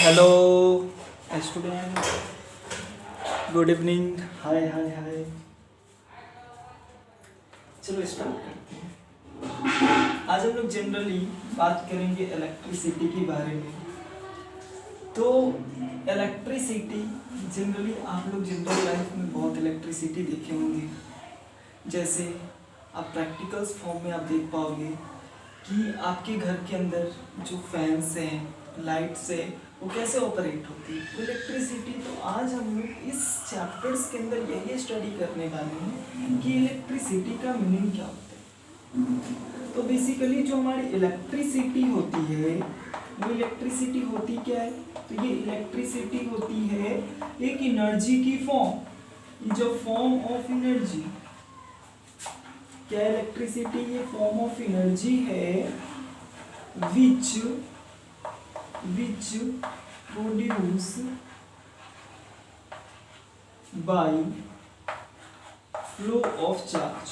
Hello student, good evening. Hi hi hi. चलो start करते हैं। आज हम लोग जनरली बात करेंगे इलेक्ट्रिसिटी के बारे में। तो इलेक्ट्रिसिटी जनरली आप लोग जनरल लाइफ में बहुत इलेक्ट्रिसिटी देखे होंगे। जैसे आप प्रैक्टिकल्स फॉर्म में आप देख पाओगे कि आपके घर के अंदर जो फैंस हैं, लाइट्स है, वो कैसे ऑपरेट होती है इलेक्ट्रिसिटी। तो आज हम लोग इस चैप्टर्स के अंदर यही स्टडी करने वाले हैं कि इलेक्ट्रिसिटी का मीनिंग क्या होता है। तो बेसिकली जो हमारी इलेक्ट्रिसिटी होती है वो इलेक्ट्रिसिटी होती क्या है, तो ये इलेक्ट्रिसिटी होती है एक एनर्जी की फॉर्म, जो फॉर्म ऑफ एनर्जी। क्या इलेक्ट्रिसिटी ये फॉर्म ऑफ एनर्जी है which produce by flow of charge.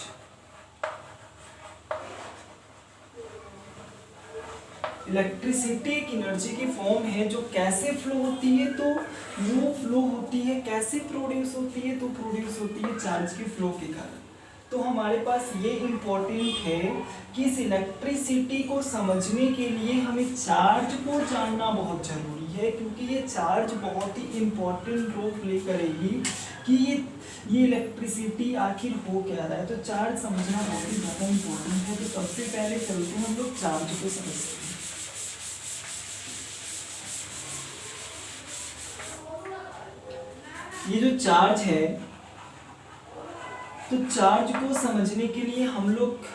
Electricity एक एनर्जी की फॉर्म है जो कैसे फ्लो होती है, तो वो फ्लो होती है कैसे प्रोड्यूस होती है, तो प्रोड्यूस होती है चार्ज के फ्लो के कारण। तो हमारे पास ये इम्पोर्टेंट है कि इस इलेक्ट्रिसिटी को समझने के लिए हमें चार्ज को जानना बहुत जरूरी है, क्योंकि ये चार्ज बहुत ही इम्पोर्टेंट रोल प्ले करेगी कि ये इलेक्ट्रिसिटी आखिर हो क्या रहा है। तो चार्ज समझना बहुत ही ज़्यादा इम्पोर्टेंट है। तो सबसे पहले चलते हैं हम लोग चार्ज को समझते हैं। ये जो चार्ज है, तो चार्ज को समझने के लिए हम लोग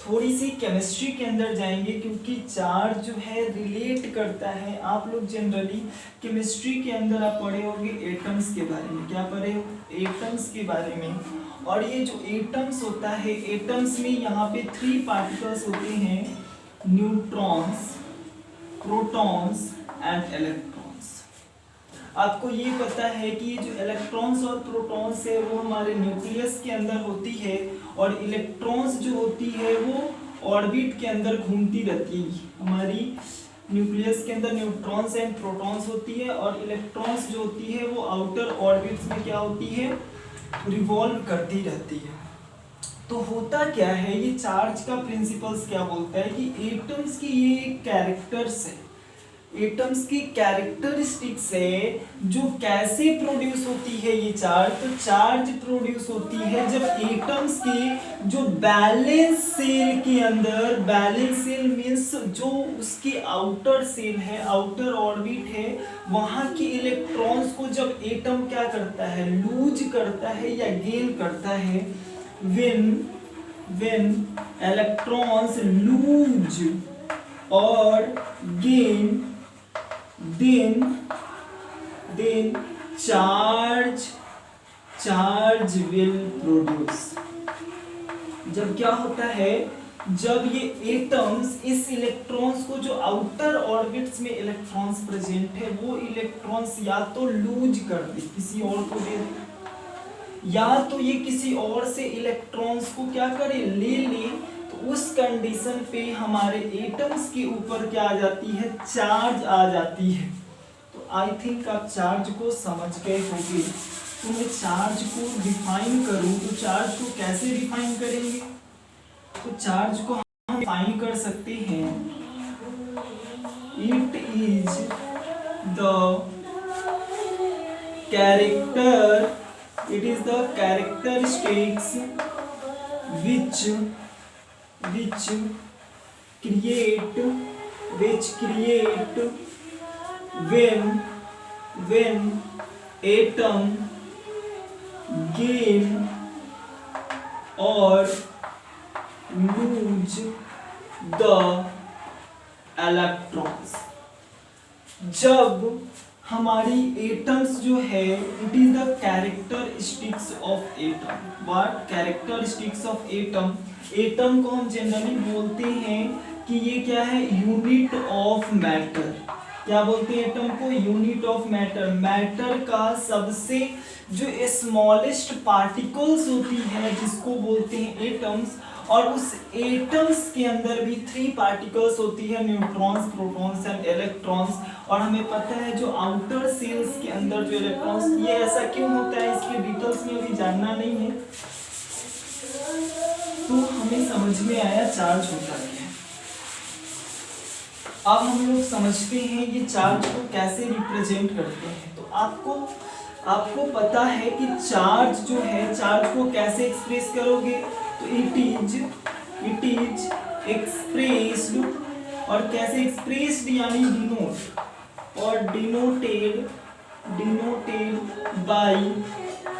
थोड़ी सी केमिस्ट्री के अंदर जाएंगे, क्योंकि चार्ज जो है रिलेट करता है। आप लोग जनरली केमिस्ट्री के अंदर आप पढ़े होंगे एटम्स के बारे में। क्या पढ़े हो? एटम्स के बारे में। और ये जो एटम्स होता है, एटम्स में यहाँ पे 3 पार्टिकल्स होते हैं, न्यूट्रॉन्स, प्रोटॉन्स एंड इलेक्ट्रॉन्स। आपको ये पता है कि जो इलेक्ट्रॉन्स और प्रोटॉन्स है वो हमारे न्यूक्लियस के अंदर होती है, और इलेक्ट्रॉन्स जो होती है वो ऑर्बिट के अंदर घूमती रहती है। हमारी न्यूक्लियस के अंदर न्यूट्रॉन्स एंड प्रोटॉन्स होती है, और इलेक्ट्रॉन्स जो होती है वो आउटर ऑर्बिट्स में क्या होती है, रिवॉल्व करती रहती है। तो होता क्या है, ये चार्ज का प्रिंसिपल्स क्या बोलता है कि एटम्स की ये कैरेक्टर्स है, एटम्स की कैरेक्टरिस्टिक्स है जो कैसे प्रोड्यूस होती है ये चार्ज। तो चार्ज प्रोड्यूस होती है जब एटम्स के जो बैलेंस सेल के अंदर, बैलेंस सेल मीन्स जो उसके आउटर सेल है, आउटर ऑर्बिट है, वहां के इलेक्ट्रॉन्स को जब एटम क्या करता है, लूज करता है या गेन करता है। when electrons lose or gain, then charge will produce। जब क्या होता है, जब ये एटम्स इस इलेक्ट्रॉन्स को, जो आउटर ऑर्बिट्स में इलेक्ट्रॉन्स प्रेजेंट है, वो इलेक्ट्रॉन्स या तो लूज कर दे, किसी और को दे दे, या तो ये किसी और से इलेक्ट्रॉन्स को क्या करे, ले ले। तो उस कंडीशन पे हमारे एटम्स के ऊपर क्या आ जाती है, चार्ज आ जाती है। तो आई थिंक आप चार्ज को समझ गए होंगे। तो मैं चार्ज को डिफाइन करूं, तो चार्ज को कैसे डिफाइन करेंगे, तो चार्ज को हम डिफाइन कर सकते हैं, it is the character, it is the characteristics which create when atom gain or lose the electrons। जब हमारी एटम्स जो है, it is the characteristics of atom. What characteristics of atom, atom को हम जनरली बोलते हैं कि ये क्या है, यूनिट ऑफ मैटर। क्या बोलते हैं एटम को, यूनिट ऑफ मैटर। मैटर का सबसे जो स्मॉलेस्ट पार्टिकल्स होती है जिसको बोलते हैं एटम्स, और उस एटम्स के अंदर भी 3 पार्टिकल्स होती है, न्यूट्रॉन्स, प्रोटॉन्स एंड इलेक्ट्रॉन्स। और हमें पता है जो आउटर सेल्स के अंदर जो इलेक्ट्रॉन्स, ये ऐसा क्यों होता है इसके डिटेल्स में अभी जानना नहीं है, तो हमें समझ में आया चार्ज होता है। अब हम लोग समझते हैं ये चार्ज को कैसे रिप्रेजेंट करते हैं। तो आपको पता है कि चार्ज जो है, चार्ज को कैसे एक्सप्रेस करोगे, तो इट इज एक्सप्रेस्ड, और कैसे एक्सप्रेस्ड यानी डिनोट और डिनोटेड बाय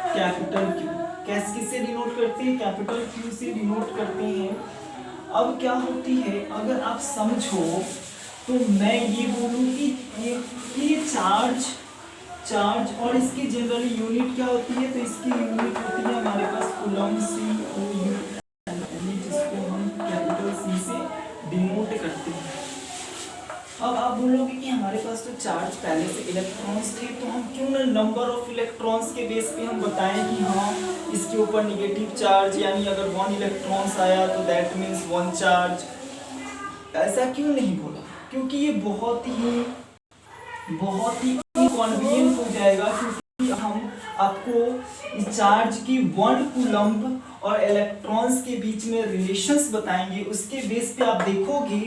कैपिटल क्यू। कैसे किससे डिनोट करते हैं, कैपिटल क्यू से डिनोट करते हैं। अब क्या होती है, अगर आप समझो तो मैं ये बोलूँ कि ये चार्ज और इसकी जनरली यूनिट क्या होती है, तो इसकी यूनिट होती है हमारे पास कूलम, जिसको हम कैपिटल सी से डिनोट करते हैं। अब आप बोलोगे कि हमारे पास तो चार्ज पहले से इलेक्ट्रॉन्स थे, तो हम क्यों ना नंबर ऑफ इलेक्ट्रॉन्स के बेस पे हम बताएं कि हाँ इसके ऊपर निगेटिव चार्ज, यानी अगर 1 इलेक्ट्रॉन्स आया तो दैट मीन्स 1 चार्ज। ऐसा क्यों नहीं बोला, क्योंकि ये बहुत ही इनकन्वीनियंट हो जाएगा, क्योंकि हम आपको इस चार्ज की 1 कूलम्ब और इलेक्ट्रॉन्स के बीच में रिलेशंस बताएंगे। उसके बेस पे आप देखोगे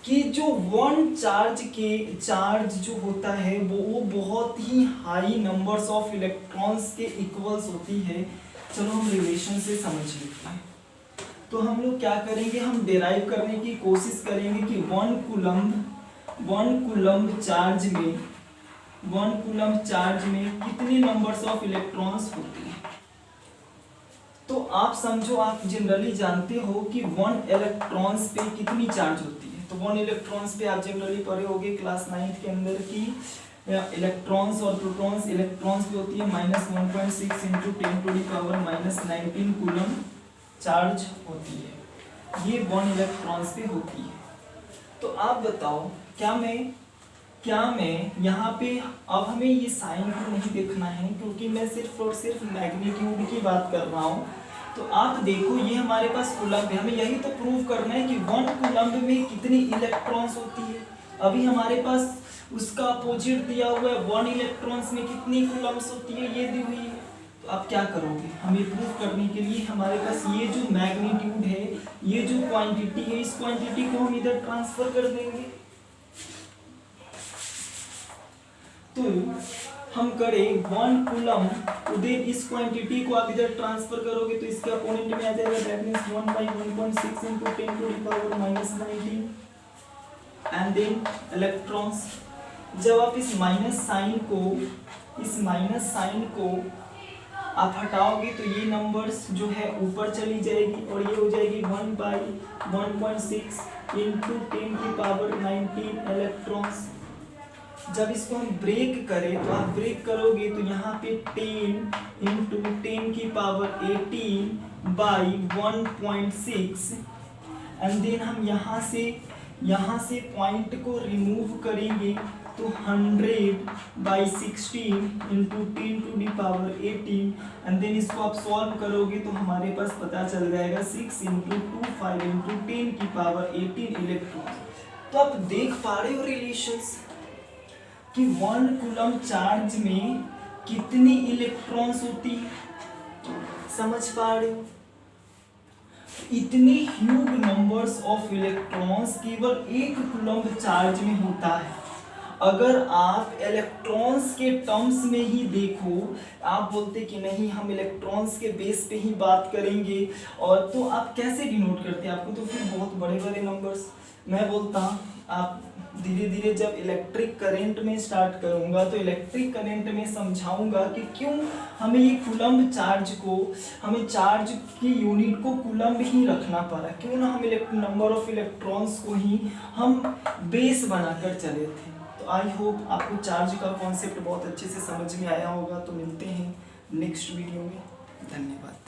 कि जो 1 चार्ज जो होता है वो बहुत ही हाई नंबर्स ऑफ इलेक्ट्रॉन्स के इक्वल्स होती है। चलो हम रिलेशन से समझ लेते हैं। तो हम लोग क्या करेंगे, हम डिराइव करने की कोशिश करेंगे कि 1 कूलम्ब चार्ज में कितने नंबर्स ऑफ इलेक्ट्रॉन्स होते हैं। तो आप समझो, आप जनरली जानते हो कि 1 इलेक्ट्रॉन्स पे कितनी चार्ज होती है। तो 1 इलेक्ट्रॉन्स पे आप जनरली पढ़े होगे क्लास 9th के अंदर की इलेक्ट्रॉन्स और प्रोटॉन्स। इलेक्ट्रॉन्स पे होती है -1.6 × 10⁻⁻19 कूलम चार्ज होती है, ये 1 इलेक्ट्रॉन्स पे होती है। तो आप बताओ, क्या मैं यहाँ पे, अब हमें ये साइन को नहीं देखना है क्योंकि मैं सिर्फ और सिर्फ मैग्नीट्यूड की बात कर रहा हूँ। तो आप देखो ये हमारे पास कूलम्ब है, हमें यही तो प्रूव करना है कि 1 कूलम्ब में कितनी इलेक्ट्रॉन्स होती है। अभी हमारे पास उसका अपोजिट दिया हुआ है, 1 इलेक्ट्रॉन्स में कितनी कूलम्ब्स होती है, ये दी हुई है। तो आप क्या करोगे, हमें प्रूव करने के लिए हमारे पास ये जो मैग्नीट्यूड है, ये जो क्वांटिटी है, इस क्वांटिटी को हम इधर ट्रांसफर कर देंगे। तो हम करें 1 कूलम्ब, उधर इस क्वांटिटी को आप इधर ट्रांसफर करोगे तो इसके अपोनेंट में आ जाएगा, that means 1/1.6 × 10⁻⁻19 and then electrons. जब आप इस माइनस साइन को आप हटाओगे तो ये नंबर्स जो है ऊपर चली जाएगी और ये हो जाएगी 1/1.6 × 10⁻19 इलेक्ट्रॉन्स। जब इसको हम ब्रेक करें, तो आप ब्रेक करोगे तो यहाँ पे 10 × 10⁻18/1.6 एंड देन हम यहाँ से पॉइंट को रिमूव करेंगे तो 100/16 × 10⁻18 एंड देन इसको आप सॉल्व करोगे तो हमारे पास पता चल जाएगा 6 × 25 × 10⁻18 इलेक्ट्रॉन। तो आप देख पा रहे हो रिलेशंस कि 1 कूलम्ब चार्ज में कितनी इलेक्ट्रॉन्स होती है, समझ पा रहे हो। इतनी ह्यूज नंबर्स ऑफ इलेक्ट्रॉन्स केवल 1 कूलम्ब चार्ज में होता है। अगर आप इलेक्ट्रॉन्स के टर्म्स में ही देखो, आप बोलते कि नहीं हम इलेक्ट्रॉन्स के बेस पे ही बात करेंगे, और तो आप कैसे डिनोट करते हैं, आपको तो फिर बहुत बड़े बड़े नंबर्स। मैं बोलता आप धीरे धीरे जब इलेक्ट्रिक करंट में स्टार्ट करूंगा तो इलेक्ट्रिक करंट में समझाऊंगा कि क्यों हमें ये कूलम्ब चार्ज को, हमें चार्ज की यूनिट को कूलम्ब ही रखना पड़ा, क्यों ना हम नंबर ऑफ इलेक्ट्रॉन्स को ही हम बेस बनाकर चले थे। तो आई होप आपको चार्ज का कॉन्सेप्ट बहुत अच्छे से समझ में आया होगा। तो मिलते हैं नेक्स्ट वीडियो में, धन्यवाद।